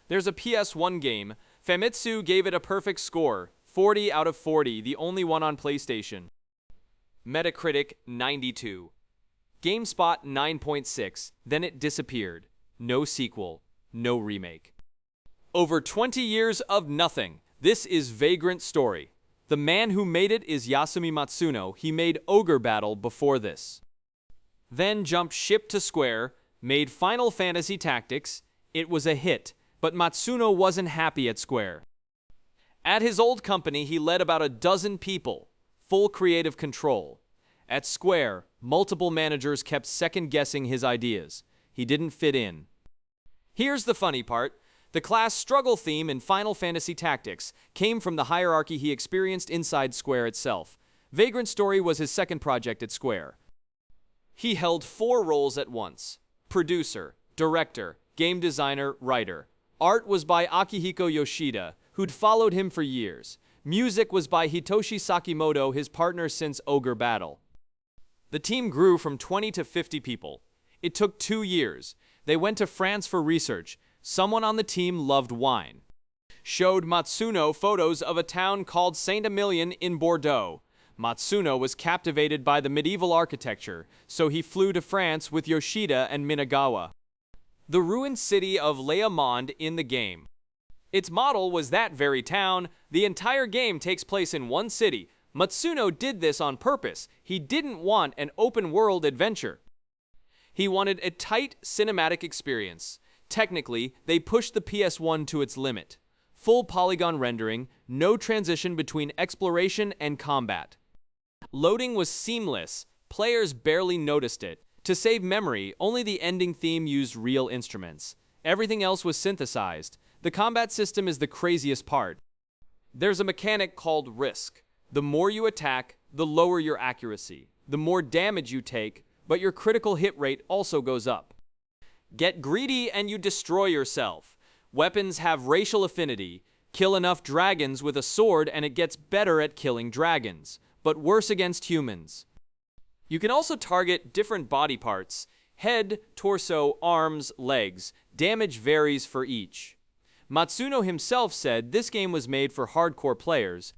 There's a PS1 game. Famitsu gave it a perfect score, 40 out of 40, the only one on PlayStation. Metacritic 92. GameSpot 9.6, then it disappeared. No sequel, no remake. Over 20 years of nothing. This is Vagrant story. The man who made it is Yasumi Matsuno. He made Ogre Battle before this. Then jumped ship to Square, made Final Fantasy Tactics. It was a hit, but Matsuno wasn't happy at Square. At his old company, he led about a dozen people, full creative control. At Square, multiple managers kept second-guessing his ideas. He didn't fit in. Here's the funny part. The class struggle theme in Final Fantasy Tactics came from the hierarchy he experienced inside Square itself. Vagrant Story was his second project at Square. He held 4 roles at once: producer, director, game designer, writer. Art was by Akihiko Yoshida, who'd followed him for years. Music was by Hitoshi Sakimoto, his partner since Ogre Battle. The team grew from 20 to 50 people. It took 2 years. They went to France for research. Someone on the team loved wine. Showed Matsuno photos of a town called Saint-Emilion in Bordeaux. Matsuno was captivated by the medieval architecture, so he flew to France with Yoshida and Minagawa. The ruined city of Le Monde in the game. Its model was that very town. The entire game takes place in one city. Matsuno did this on purpose. He didn't want an open-world adventure. He wanted a tight cinematic experience. Technically, they pushed the PS1 to its limit. Full polygon rendering, no transition between exploration and combat. Loading was seamless. Players barely noticed it. To save memory, only the ending theme used real instruments. Everything else was synthesized. The combat system is the craziest part. There's a mechanic called risk. The more you attack, the lower your accuracy. The more damage you take, but your critical hit rate also goes up. Get greedy and you destroy yourself. Weapons have racial affinity. Kill enough dragons with a sword and it gets better at killing dragons, but worse against humans. You can also target different body parts: head, torso, arms, legs. Damage varies for each. Matsuno himself said this game was made for hardcore players.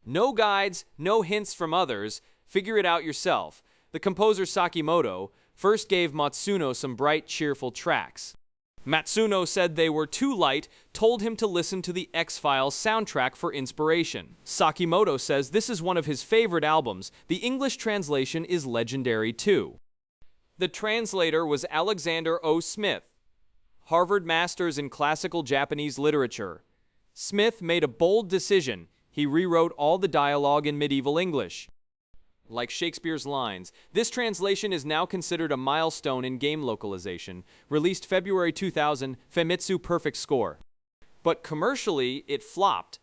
No guides, no hints from others. Figure it out yourself. The composer Sakimoto first gave Matsuno some bright, cheerful tracks. Matsuno said they were too light, told him to listen to the X-Files soundtrack for inspiration. Sakimoto says this is one of his favorite albums. The English translation is legendary too. The translator was Alexander O. Smith, Harvard Masters in Classical Japanese Literature. Smith made a bold decision. He rewrote all the dialogue in medieval English. Like Shakespeare's lines, this translation is now considered a milestone in game localization. Released February 2000, Famitsu perfect score. But commercially, it flopped.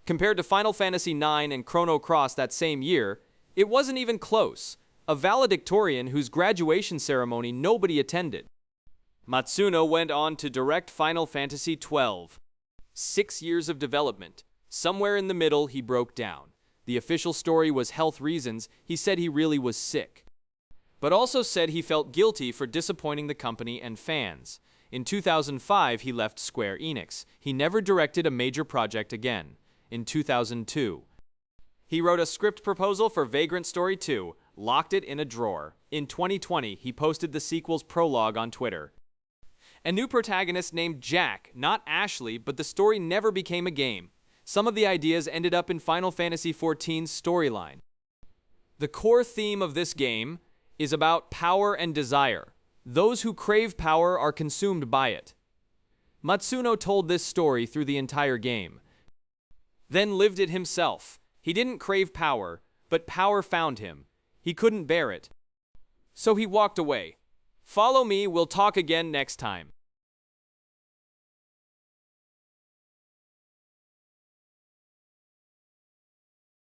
Compared to Final Fantasy IX and Chrono Cross that same year, it wasn't even close. A valedictorian whose graduation ceremony nobody attended. Matsuno went on to direct Final Fantasy XII. 6 years of development. Somewhere in the middle, he broke down. The official story was health reasons. He said he really was sick. But also said he felt guilty for disappointing the company and fans. In 2005, he left Square Enix. He never directed a major project again. In 2002, he wrote a script proposal for Vagrant Story 2, locked it in a drawer. In 2020, he posted the sequel's prologue on Twitter. A new protagonist named Jack, not Ashley, but the story never became a game. Some of the ideas ended up in Final Fantasy XIV's storyline. The core theme of this game is about power and desire. Those who crave power are consumed by it. Matsuno told this story through the entire game, then lived it himself. He didn't crave power, but power found him. He couldn't bear it. So he walked away. Follow me, we'll talk again next time.